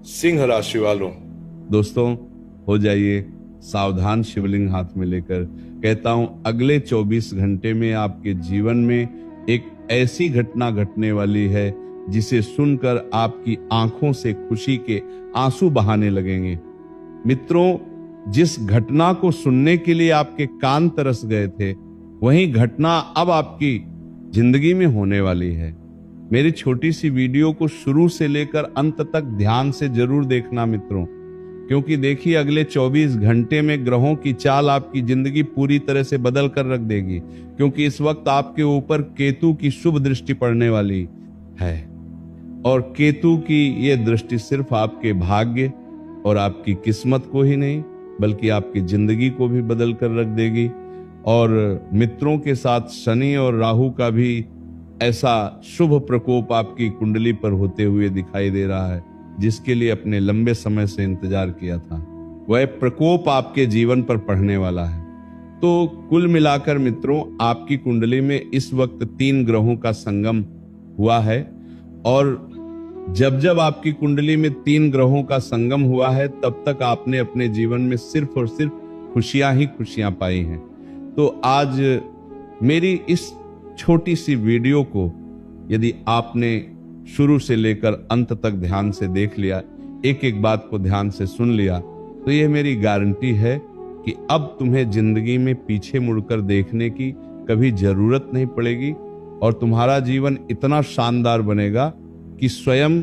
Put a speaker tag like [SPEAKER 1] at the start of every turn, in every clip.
[SPEAKER 1] सिंह राशि वालों,
[SPEAKER 2] दोस्तों हो जाइए सावधान, शिवलिंग हाथ में लेकर कहता हूं अगले 24 घंटे में आपके जीवन में एक ऐसी घटना घटने वाली है जिसे सुनकर आपकी आंखों से खुशी के आंसू बहाने लगेंगे। मित्रों, जिस घटना को सुनने के लिए आपके कान तरस गए थे, वही घटना अब आपकी जिंदगी में होने वाली है। मेरी छोटी सी वीडियो को शुरू से लेकर अंत तक ध्यान से जरूर देखना मित्रों, क्योंकि देखिए अगले 24 घंटे में ग्रहों की चाल आपकी जिंदगी पूरी तरह से बदल कर रख देगी। क्योंकि इस वक्त आपके ऊपर केतु की शुभ दृष्टि पड़ने वाली है, और केतु की ये दृष्टि सिर्फ आपके भाग्य और आपकी किस्मत को ही नहीं बल्कि आपकी जिंदगी को भी बदल कर रख देगी। और मित्रों के साथ शनि और राहु का भी ऐसा शुभ प्रकोप आपकी कुंडली पर होते हुए दिखाई दे रहा है, जिसके लिए अपने लंबे समय से इंतजार किया था। वह प्रकोप आपके जीवन पर पड़ने वाला है। तो कुल मिलाकर मित्रों, आपकी कुंडली में इस वक्त 3 ग्रहों का संगम हुआ है, और जब जब आपकी कुंडली में 3 ग्रहों का संगम हुआ है तब तक आपने अपने जीवन में सिर्फ और सिर्फ खुशियां ही खुशियां पाई हैं। तो आज मेरी इस छोटी सी वीडियो को यदि आपने शुरू से लेकर अंत तक ध्यान से देख लिया, एक एक बात को ध्यान से सुन लिया, तो यह मेरी गारंटी है कि अब तुम्हें जिंदगी में पीछे मुड़कर देखने की कभी जरूरत नहीं पड़ेगी, और तुम्हारा जीवन इतना शानदार बनेगा कि स्वयं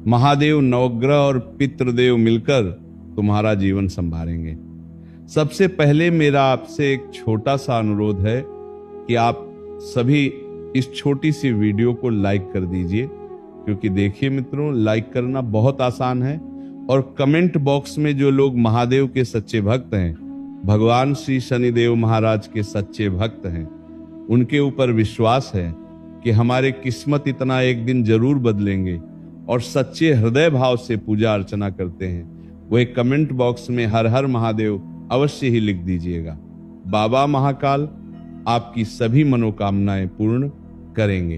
[SPEAKER 2] महादेव, नवग्रह और पितृदेव मिलकर तुम्हारा जीवन संभालेंगे। सबसे पहले मेरा आपसे एक छोटा सा अनुरोध है कि आप सभी इस छोटी सी वीडियो को लाइक कर दीजिए, क्योंकि देखिए मित्रों, लाइक करना बहुत आसान है, और कमेंट बॉक्स में जो लोग महादेव के सच्चे भक्त हैं, भगवान श्री शनिदेव महाराज के सच्चे भक्त हैं, उनके ऊपर विश्वास है कि हमारे किस्मत इतना एक दिन जरूर बदलेंगे, और सच्चे हृदय भाव से पूजा अर्चना करते हैं, वो एक कमेंट बॉक्स में हर हर महादेव अवश्य ही लिख दीजिएगा। बाबा महाकाल आपकी सभी मनोकामनाएं पूर्ण करेंगे।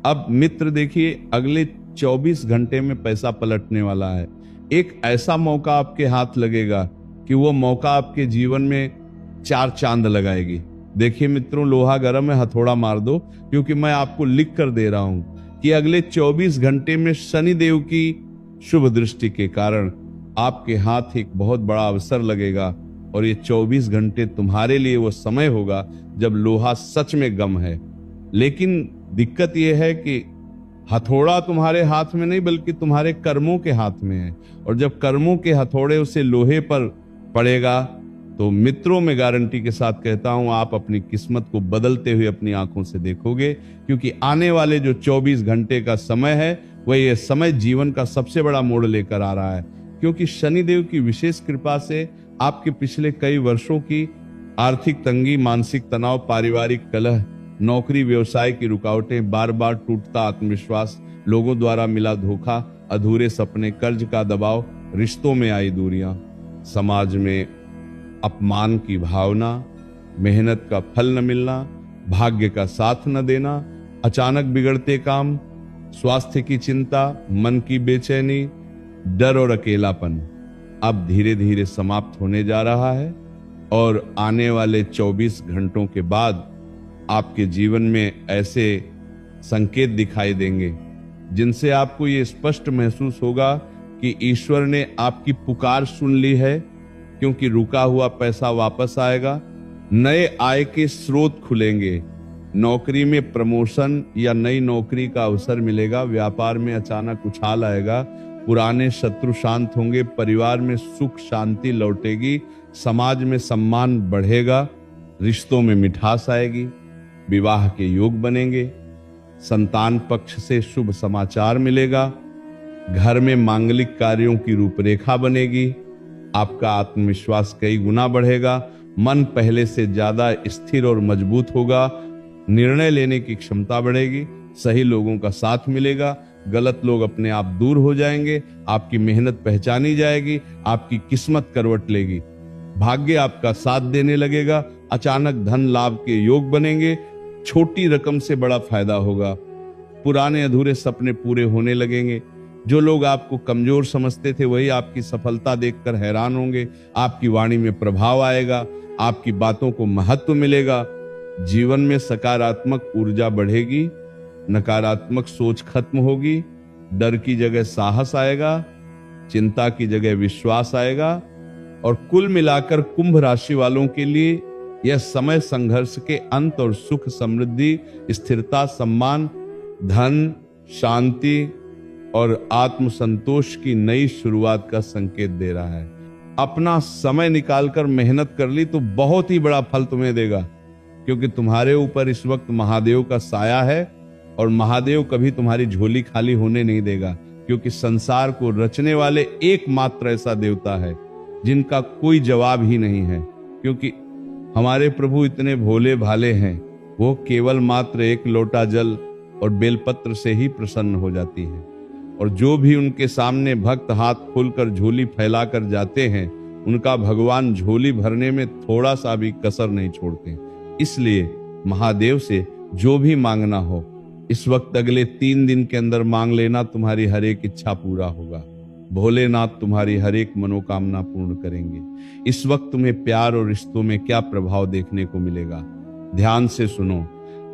[SPEAKER 2] अब मित्र देखिए, अगले 24 घंटे में पैसा पलटने वाला है। एक ऐसा मौका आपके हाथ लगेगा कि वो मौका आपके जीवन में 4 चांद लगाएगी। देखिए मित्रों, लोहा गर्म है, हथौड़ा मार दो, क्योंकि मैं आपको लिख कर दे रहा हूं कि अगले 24 घंटे में शनिदेव की शुभ दृष्टि के कारण आपके हाथ एक बहुत बड़ा अवसर लगेगा, और ये 24 घंटे तुम्हारे लिए वो समय होगा जब लोहा सच में गम है। लेकिन दिक्कत यह है कि हथौड़ा तुम्हारे हाथ में नहीं बल्कि तुम्हारे कर्मों के हाथ में है, और जब कर्मों के हथौड़े उसे लोहे पर पड़ेगा तो मित्रों, में गारंटी के साथ कहता हूं आप अपनी किस्मत को बदलते हुए अपनी आंखों से देखोगे। क्योंकि आने वाले जो 24 घंटे का समय है, वह यह समय जीवन का सबसे बड़ा मोड़ लेकर आ रहा है। क्योंकि शनिदेव की विशेष कृपा से आपके पिछले कई वर्षों की आर्थिक तंगी, मानसिक तनाव, पारिवारिक कलह, नौकरी व्यवसाय की रुकावटें, बार बार टूटता आत्मविश्वास, लोगों द्वारा मिला धोखा, अधूरे सपने, कर्ज का दबाव, रिश्तों में आई दूरियां, समाज में अपमान की भावना, मेहनत का फल न मिलना, भाग्य का साथ न देना, अचानक बिगड़ते काम, स्वास्थ्य की चिंता, मन की बेचैनी, डर और अकेलापन अब धीरे धीरे समाप्त होने जा रहा है। और आने वाले 24 घंटों के बाद आपके जीवन में ऐसे संकेत दिखाई देंगे जिनसे आपको ये स्पष्ट महसूस होगा कि ईश्वर ने आपकी पुकार सुन ली है, क्योंकि रुका हुआ पैसा वापस आएगा, नए आय के स्रोत खुलेंगे, नौकरी में प्रमोशन या नई नौकरी का अवसर मिलेगा, व्यापार में अचानक उछाल आएगा, पुराने शत्रु शांत होंगे, परिवार में सुख शांति लौटेगी, समाज में सम्मान बढ़ेगा, रिश्तों में मिठास आएगी, विवाह के योग बनेंगे, संतान पक्ष से शुभ समाचार मिलेगा, घर में मांगलिक कार्यों की रूपरेखा बनेगी, आपका आत्मविश्वास कई गुना बढ़ेगा, मन पहले से ज्यादा स्थिर और मजबूत होगा, निर्णय लेने की क्षमता बढ़ेगी, सही लोगों का साथ मिलेगा, गलत लोग अपने आप दूर हो जाएंगे, आपकी मेहनत पहचानी जाएगी, आपकी किस्मत करवट लेगी, भाग्य आपका साथ देने लगेगा, अचानक धन लाभ के योग बनेंगे, छोटी रकम से बड़ा फायदा होगा, पुराने अधूरे सपने पूरे होने लगेंगे, जो लोग आपको कमजोर समझते थे वही आपकी सफलता देखकर हैरान होंगे। आपकी वाणी में प्रभाव आएगा, आपकी बातों को महत्व मिलेगा। जीवन में सकारात्मक ऊर्जा बढ़ेगी, नकारात्मक सोच खत्म होगी, डर की जगह साहस आएगा, चिंता की जगह विश्वास आएगा। और कुल मिलाकर कुंभ राशि वालों के लिए यह समय संघर्ष के अंत और सुख, समृद्धि, स्थिरता, सम्मान, धन, शांति और आत्मसंतोष की नई शुरुआत का संकेत दे रहा है। अपना समय निकालकर मेहनत कर ली तो बहुत ही बड़ा फल तुम्हें देगा, क्योंकि तुम्हारे ऊपर इस वक्त महादेव का साया है और महादेव कभी तुम्हारी झोली खाली होने नहीं देगा, क्योंकि संसार को रचने वाले एकमात्र ऐसा देवता है जिनका कोई जवाब ही नहीं है। क्योंकि हमारे प्रभु इतने भोले भाले हैं, वो केवल मात्र एक लोटा जल और बेलपत्र से ही प्रसन्न हो जाती है। और जो भी उनके सामने भक्त हाथ खोलकर झोली फैलाकर जाते हैं, उनका भगवान झोली भरने में थोड़ा सा भी कसर नहीं छोड़ते। इसलिए महादेव से जो भी मांगना हो इस वक्त अगले 3 दिन के अंदर मांग लेना, तुम्हारी हर एक इच्छा पूरा होगा। भोलेनाथ तुम्हारी हर एक मनोकामना पूर्ण करेंगे। इस वक्त तुम्हें प्यार और रिश्तों में क्या प्रभाव देखने को मिलेगा, ध्यान से सुनो।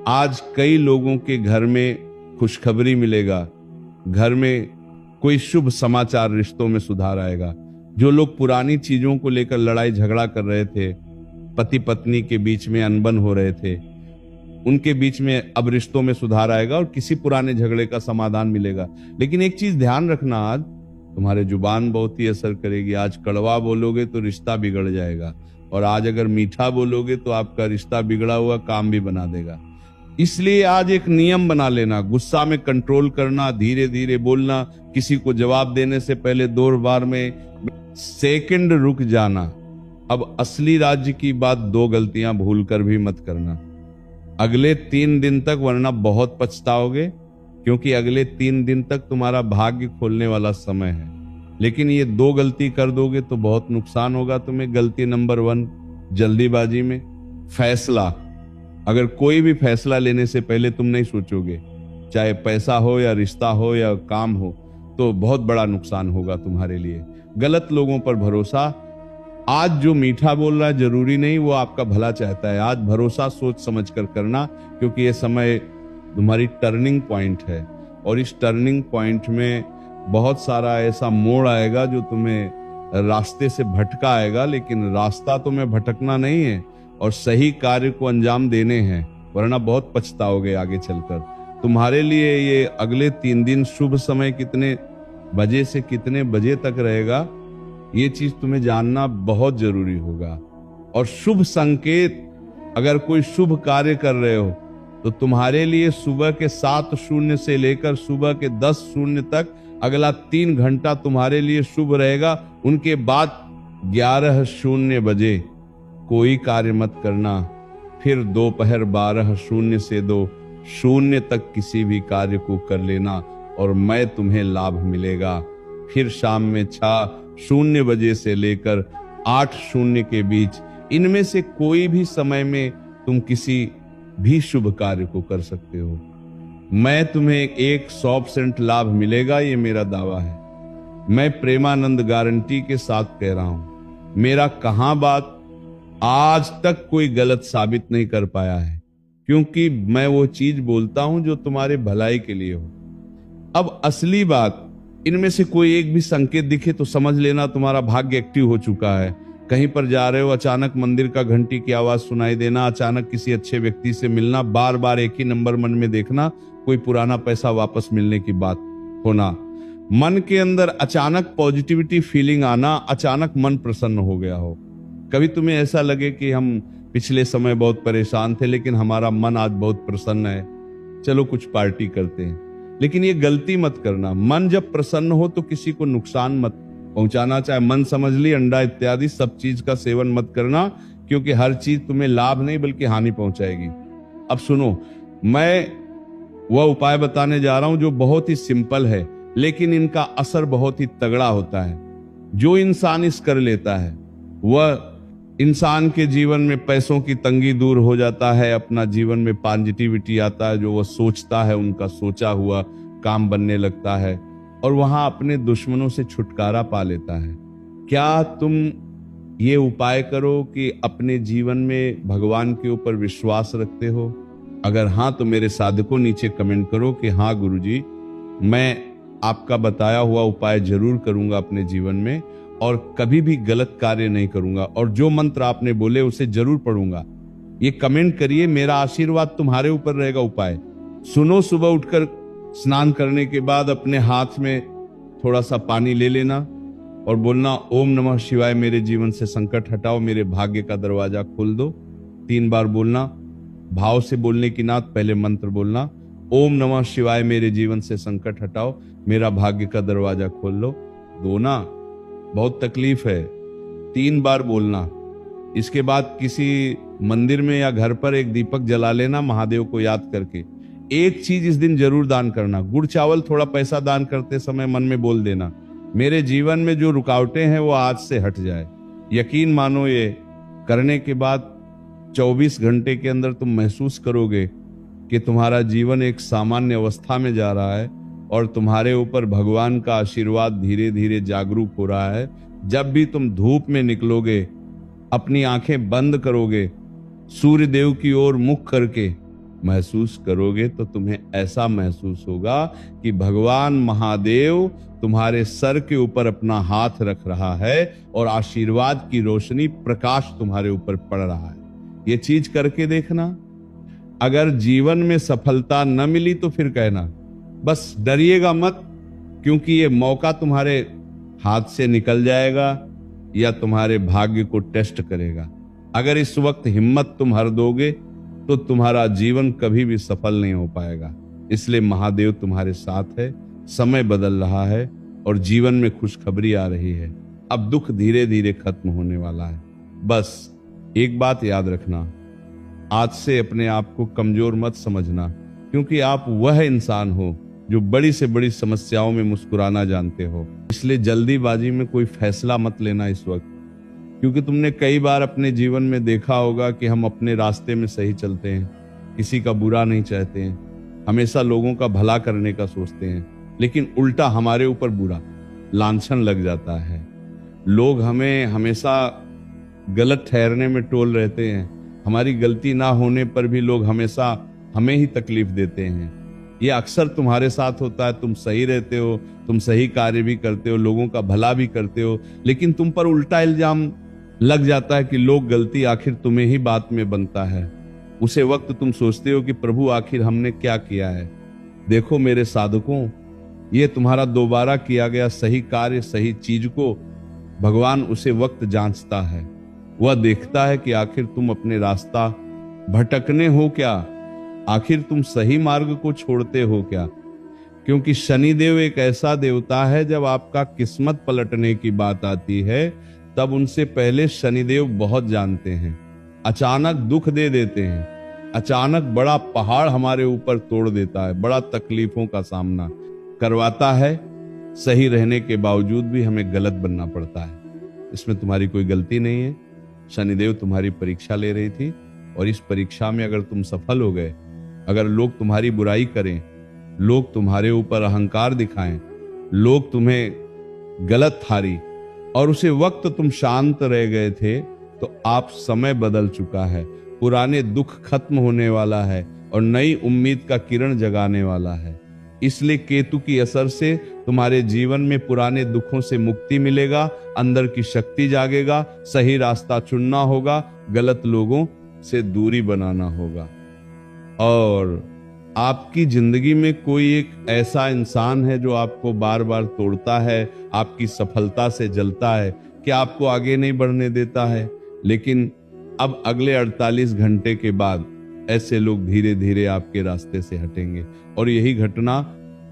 [SPEAKER 2] आज कई लोगों के घर में खुशखबरी मिलेगा, घर में कोई शुभ समाचार, रिश्तों में सुधार आएगा। जो लोग पुरानी चीजों को लेकर लड़ाई झगड़ा कर रहे थे, पति पत्नी के बीच में अनबन हो रहे थे, उनके बीच में अब रिश्तों में सुधार आएगा और किसी पुराने झगड़े का समाधान मिलेगा। लेकिन एक चीज ध्यान रखना, आज तुम्हारे जुबान बहुत ही असर करेगी। आज कड़वा बोलोगे तो रिश्ता बिगड़ जाएगा, और आज अगर मीठा बोलोगे तो आपका रिश्ता बिगड़ा हुआ काम भी बना देगा। इसलिए आज एक नियम बना लेना, गुस्सा में कंट्रोल करना, धीरे धीरे बोलना, किसी को जवाब देने से पहले 2 बार में सेकंड रुक जाना। अब असली राज्य की बात 2 गलतियां भूल कर भी मत करना अगले 3 दिन तक, वरना बहुत पछताओगे, क्योंकि अगले 3 दिन तक तुम्हारा भाग्य खोलने वाला समय है। लेकिन ये 2 गलती कर दोगे तो बहुत नुकसान होगा तुम्हें। गलती नंबर 1, जल्दीबाजी में फैसला। अगर कोई भी फैसला लेने से पहले तुम नहीं सोचोगे, चाहे पैसा हो या रिश्ता हो या काम हो, तो बहुत बड़ा नुकसान होगा तुम्हारे लिए। गलत लोगों पर भरोसा। आज जो मीठा बोल रहा है जरूरी नहीं वो आपका भला चाहता है। आज भरोसा सोच समझ कर करना, क्योंकि ये समय तुम्हारी टर्निंग पॉइंट है, और इस टर्निंग पॉइंट में बहुत सारा ऐसा मोड़ आएगा जो तुम्हें रास्ते से भटका आएगा। लेकिन रास्ता तुम्हें भटकना नहीं है और सही कार्य को अंजाम देने हैं, वरना बहुत पछताओगे आगे चलकर। तुम्हारे लिए ये अगले 3 दिन शुभ समय कितने बजे से कितने बजे तक रहेगा, ये चीज तुम्हें जानना बहुत जरूरी होगा। और शुभ संकेत, अगर कोई शुभ कार्य कर रहे हो तो तुम्हारे लिए सुबह के 7:00 से लेकर सुबह के 10:00 तक अगला 3 घंटा तुम्हारे लिए शुभ रहेगा। उनके बाद 11:00 बजे कोई कार्य मत करना। फिर दोपहर 12:00 से 2:00 तक किसी भी कार्य को कर लेना और मैं तुम्हें लाभ मिलेगा। फिर शाम में 6:00 बजे से लेकर 8:00 के बीच, इनमें से कोई भी समय में तुम किसी भी शुभ कार्य को कर सकते हो। मैं तुम्हें 100% लाभ मिलेगा, ये मेरा दावा है। मैं प्रेमानंद गारंटी के साथ कह रहा हूं। मेरा कहां बात आज तक कोई गलत साबित नहीं कर पाया है, क्योंकि मैं वो चीज बोलता हूं जो तुम्हारे भलाई के लिए हो। अब असली बात, इनमें से कोई एक भी संकेत दिखे तो समझ लेना तुम्हारा भाग्य एक्टिव हो चुका है। कहीं पर जा रहे हो, अचानक मंदिर का घंटी की आवाज सुनाई देना, अचानक किसी अच्छे व्यक्ति से मिलना, बार बार एक ही नंबर मन में देखना, कोई पुराना पैसा वापस मिलने की बात होना, मन के अंदर अचानक पॉजिटिविटी फीलिंग आना, अचानक मन प्रसन्न हो गया हो। कभी तुम्हें ऐसा लगे कि हम पिछले समय बहुत परेशान थे लेकिन हमारा मन आज बहुत प्रसन्न है, चलो कुछ पार्टी करते हैं। लेकिन ये गलती मत करना, मन जब प्रसन्न हो तो किसी को नुकसान मत पहुंचाना, चाहे मन समझ ली, अंडा इत्यादि सब चीज का सेवन मत करना, क्योंकि हर चीज तुम्हें लाभ नहीं बल्कि हानि पहुंचाएगी। अब सुनो, मैं वह उपाय बताने जा रहा हूं जो बहुत ही सिंपल है, लेकिन इनका असर बहुत ही तगड़ा होता है। जो इंसान इस कर लेता है वह इंसान के जीवन में पैसों की तंगी दूर हो जाता है, अपना जीवन में पॉजिटिविटी आता है, जो वह सोचता है उनका सोचा हुआ काम बनने लगता है। और वहां अपने दुश्मनों से छुटकारा पा लेता है। क्या तुम ये उपाय करो कि अपने जीवन में भगवान के ऊपर विश्वास रखते हो? अगर हाँ तो मेरे साधकों नीचे कमेंट करो कि हाँ गुरुजी, मैं आपका बताया हुआ उपाय जरूर करूंगा अपने जीवन में और कभी भी गलत कार्य नहीं करूंगा, और जो मंत्र आपने बोले उसे जरूर पढ़ूंगा। ये कमेंट करिए, मेरा आशीर्वाद तुम्हारे ऊपर रहेगा। उपाय सुनो, सुबह उठकर स्नान करने के बाद अपने हाथ में थोड़ा सा पानी ले लेना और बोलना ओम नमः शिवाय, मेरे जीवन से संकट हटाओ, मेरे भाग्य का दरवाजा खोल दो। 3 बार बोलना, भाव से बोलने की नात पहले मंत्र बोलना, ओम नमः शिवाय, मेरे जीवन से संकट हटाओ, मेरा भाग्य का दरवाजा खोल लो। दो ना, बहुत तकलीफ है, 3 बार बोलना। इसके बाद किसी मंदिर में या घर पर एक दीपक जला लेना महादेव को याद करके। एक चीज इस दिन जरूर दान करना, गुड़ चावल थोड़ा पैसा दान करते समय मन में बोल देना, मेरे जीवन में जो रुकावटें हैं वो आज से हट जाए। यकीन मानो, ये करने के बाद 24 घंटे के अंदर तुम महसूस करोगे कि तुम्हारा जीवन एक सामान्य अवस्था में जा रहा है और तुम्हारे ऊपर भगवान का आशीर्वाद धीरे धीरे जागरूक हो रहा है। जब भी तुम धूप में निकलोगे, अपनी आंखें बंद करोगे, सूर्य देव की ओर मुख करके महसूस करोगे तो तुम्हें ऐसा महसूस होगा कि भगवान महादेव तुम्हारे सर के ऊपर अपना हाथ रख रहा है और आशीर्वाद की रोशनी, प्रकाश तुम्हारे ऊपर पड़ रहा है। ये चीज करके देखना। अगर जीवन में सफलता न मिली तो फिर कहना, बस डरिएगा मत, क्योंकि ये मौका तुम्हारे हाथ से निकल जाएगा या तुम्हारे भाग्य को टेस्ट करेगा। अगर इस वक्त हिम्मत तुम हार दोगे तो तुम्हारा जीवन कभी भी सफल नहीं हो पाएगा। इसलिए महादेव तुम्हारे साथ है, समय बदल रहा है और जीवन में खुशखबरी आ रही है। अब दुख धीरे धीरे खत्म होने वाला है। बस एक बात याद रखना, आज से अपने आप को कमजोर मत समझना, क्योंकि आप वह इंसान हो जो बड़ी से बड़ी समस्याओं में मुस्कुराना जानते हो। इसलिए जल्दीबाजी में कोई फैसला मत लेना इस वक्त, क्योंकि तुमने कई बार अपने जीवन में देखा होगा कि हम अपने रास्ते में सही चलते हैं, किसी का बुरा नहीं चाहते हैं, हमेशा लोगों का भला करने का सोचते हैं, लेकिन उल्टा हमारे ऊपर बुरा लांछन लग जाता है। लोग हमें हमेशा गलत ठहरने में टोल रहते हैं, हमारी गलती ना होने पर भी लोग हमेशा हमें ही तकलीफ देते हैं। ये अक्सर तुम्हारे साथ होता है। तुम सही रहते हो, तुम सही कार्य भी करते हो, लोगों का भला भी करते हो, लेकिन तुम पर उल्टा इल्जाम लग जाता है कि लोग गलती आखिर तुम्हें ही बात में बनता है। उसे वक्त तुम सोचते हो कि प्रभु आखिर हमने क्या किया है। देखो मेरे साधकों, ये तुम्हारा दोबारा किया गया सही कार्य, सही चीज को भगवान उसे वक्त जांचता है। वह देखता है कि आखिर तुम अपने रास्ता भटकने हो क्या, आखिर तुम सही मार्ग को छोड़ते हो क्या। क्योंकि शनिदेव एक ऐसा देवता है, जब आपका किस्मत पलटने की बात आती है तब उनसे पहले शनिदेव बहुत जानते हैं। अचानक दुख दे देते हैं, अचानक बड़ा पहाड़ हमारे ऊपर तोड़ देता है, बड़ा तकलीफों का सामना करवाता है। सही रहने के बावजूद भी हमें गलत बनना पड़ता है। इसमें तुम्हारी कोई गलती नहीं है। शनिदेव तुम्हारी परीक्षा ले रही थी और इस परीक्षा में अगर तुम सफल हो गए, अगर लोग तुम्हारी बुराई करें, लोग तुम्हारे ऊपर अहंकार दिखाएं, लोग तुम्हें गलत थारी और उसे वक्त तुम शांत रह गए थे, तो आप समय बदल चुका है, पुराने दुख खत्म होने वाला है और नई उम्मीद का किरण जगाने वाला है। इसलिए केतु की असर से तुम्हारे जीवन में पुराने दुखों से मुक्ति मिलेगा, अंदर की शक्ति जागेगा, सही रास्ता चुनना होगा, गलत लोगों से दूरी बनाना होगा। और आपकी जिंदगी में कोई एक ऐसा इंसान है जो आपको बार बार तोड़ता है, आपकी सफलता से जलता है, कि आपको आगे नहीं बढ़ने देता है। लेकिन अब अगले 48 घंटे के बाद ऐसे लोग धीरे धीरे आपके रास्ते से हटेंगे और यही घटना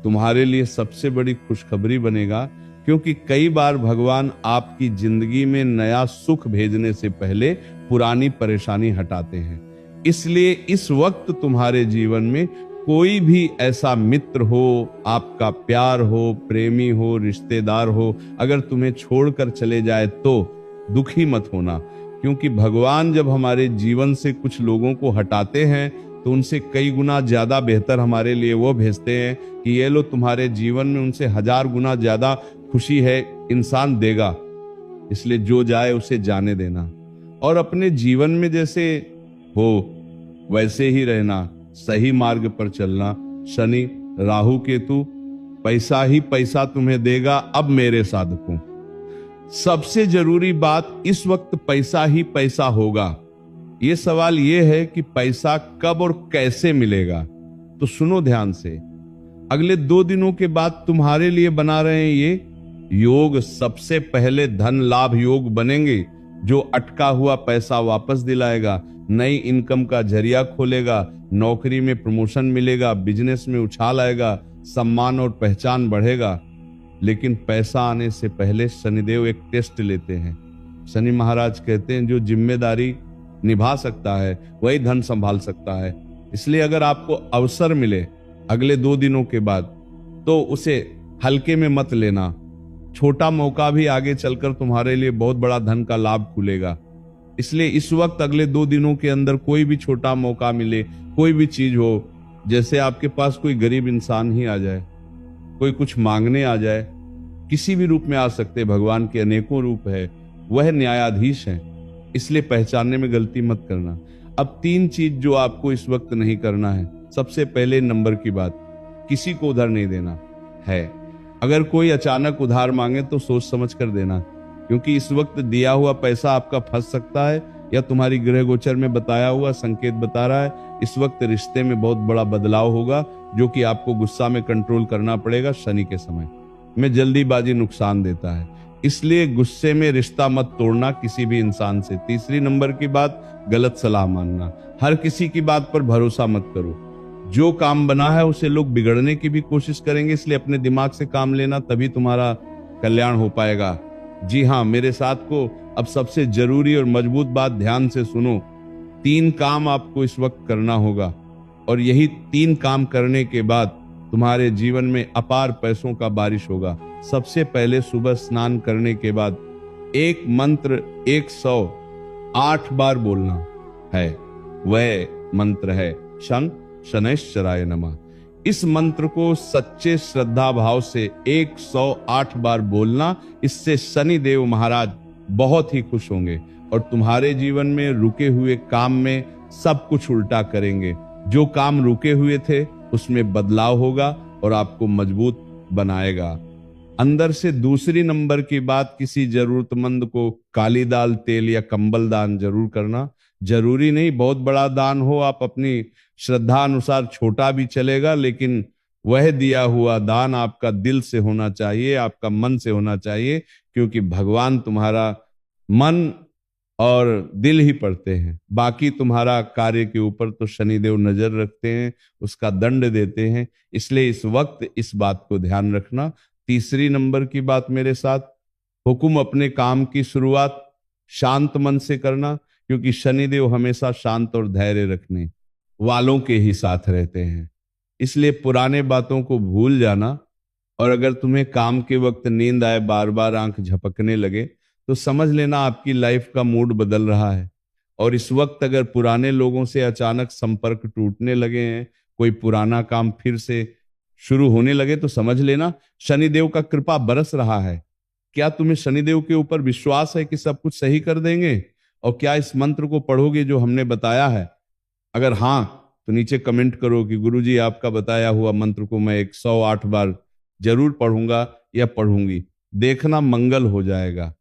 [SPEAKER 2] तुम्हारे लिए सबसे बड़ी खुशखबरी बनेगा, क्योंकि कई बार भगवान आपकी जिंदगी में नया सुख भेजने से पहले पुरानी परेशानी हटाते हैं। इसलिए इस वक्त तुम्हारे जीवन में कोई भी ऐसा मित्र हो, आपका प्यार हो, प्रेमी हो, रिश्तेदार हो, अगर तुम्हें छोड़कर चले जाए तो दुखी मत होना, क्योंकि भगवान जब हमारे जीवन से कुछ लोगों को हटाते हैं तो तो उनसे कई गुना ज्यादा बेहतर हमारे लिए वो भेजते हैं कि ये लो तुम्हारे जीवन में उनसे 1000 गुना ज्यादा खुशी है इंसान देगा। इसलिए जो जाए उसे जाने देना और अपने जीवन में जैसे हो वैसे ही रहना, सही मार्ग पर चलना। शनि राहु केतु पैसा ही पैसा तुम्हें देगा अब मेरे साधकों। सबसे जरूरी बात इस वक्त पैसा ही पैसा होगा। ये सवाल ये है कि पैसा कब और कैसे मिलेगा। तो सुनो ध्यान से, अगले 2 दिनों के बाद तुम्हारे लिए बना रहे हैं ये योग। सबसे पहले धन लाभ योग बनेंगे जो अटका हुआ पैसा वापस दिलाएगा, नई इनकम का जरिया खोलेगा, नौकरी में प्रमोशन मिलेगा, बिजनेस में उछाल आएगा, सम्मान और पहचान बढ़ेगा। लेकिन पैसा आने से पहले शनिदेव एक टेस्ट लेते हैं। शनि महाराज कहते हैं जो जिम्मेदारी निभा सकता है वही धन संभाल सकता है। इसलिए अगर आपको अवसर मिले अगले 2 दिनों के बाद तो उसे हल्के में मत लेना। छोटा मौका भी आगे चलकर तुम्हारे लिए बहुत बड़ा धन का लाभ खुलेगा। इसलिए इस वक्त अगले 2 दिनों के अंदर कोई भी छोटा मौका मिले, कोई भी चीज हो, जैसे आपके पास कोई गरीब इंसान ही आ जाए, कोई कुछ मांगने आ जाए, किसी भी रूप में आ सकते, भगवान के अनेकों रूप है, वह न्यायाधीश हैं। इसलिए पहचानने में गलती मत करना। अब 3 चीज जो आपको इस वक्त नहीं करना है। सबसे पहले नंबर की बात, किसी को उधार नहीं देना है। अगर कोई अचानक उधार मांगे तो सोच समझ कर देना, क्योंकि इस वक्त दिया हुआ पैसा आपका फंस सकता है या तुम्हारी ग्रह गोचर में बताया हुआ संकेत बता रहा है इस वक्त रिश्ते में बहुत बड़ा बदलाव होगा, जो कि आपको गुस्सा में कंट्रोल करना पड़ेगा। शनि के समय में जल्दीबाजी नुकसान देता है, इसलिए गुस्से में रिश्ता मत तोड़ना किसी भी इंसान से। तीसरी नंबर की बात, गलत सलाह मानना। हर किसी की बात पर भरोसा मत करो। जो काम बना है उसे लोग बिगड़ने की भी कोशिश करेंगे, इसलिए अपने दिमाग से काम लेना, तभी तुम्हारा कल्याण हो पाएगा। जी हाँ मेरे साथ को अब सबसे जरूरी और मजबूत बात ध्यान से सुनो। 3 काम आपको इस वक्त करना होगा और यही 3 काम करने के बाद तुम्हारे जीवन में अपार पैसों का बारिश होगा। सबसे पहले सुबह स्नान करने के बाद एक मंत्र 108 बार बोलना है। वह मंत्र है शन शनैश्चराय नमः। इस मंत्र को सच्चे श्रद्धा भाव से 108 बार बोलना, इससे शनि देव महाराज बहुत ही खुश होंगे और तुम्हारे जीवन में रुके हुए काम में सब कुछ उल्टा करेंगे। जो काम रुके हुए थे उसमें बदलाव होगा और आपको मजबूत बनाएगा अंदर से। दूसरी नंबर की बात, किसी जरूरतमंद को काली दाल, तेल या कंबल दान जरूर करना। जरूरी नहीं बहुत बड़ा दान हो, आप अपनी श्रद्धा अनुसार छोटा भी चलेगा, लेकिन वह दिया हुआ दान आपका दिल से होना चाहिए, आपका मन से होना चाहिए, क्योंकि भगवान तुम्हारा मन और दिल ही पढ़ते हैं। बाकी तुम्हारा कार्य के ऊपर तो शनिदेव नजर रखते हैं, उसका दंड देते हैं। इसलिए इस वक्त इस बात को ध्यान रखना। तीसरी नंबर की बात मेरे साथ, हुक्म अपने काम की शुरुआत शांत मन से करना, क्योंकि शनिदेव हमेशा शांत और धैर्य रखने वालों के ही साथ रहते हैं। इसलिए पुराने बातों को भूल जाना। और अगर तुम्हें काम के वक्त नींद आए, बार बार आंख झपकने लगे, तो समझ लेना आपकी लाइफ का मूड बदल रहा है। और इस वक्त अगर पुराने लोगों से अचानक संपर्क टूटने लगे हैं, कोई पुराना काम फिर से शुरू होने लगे, तो समझ लेना शनिदेव का कृपा बरस रहा है। क्या तुम्हें शनिदेव के ऊपर विश्वास है कि सब कुछ सही कर देंगे? और क्या इस मंत्र को पढ़ोगे जो हमने बताया है? अगर हाँ तो नीचे कमेंट करो कि गुरुजी आपका बताया हुआ मंत्र को मैं 108 बार जरूर पढ़ूंगा या पढ़ूंगी। देखना मंगल हो जाएगा।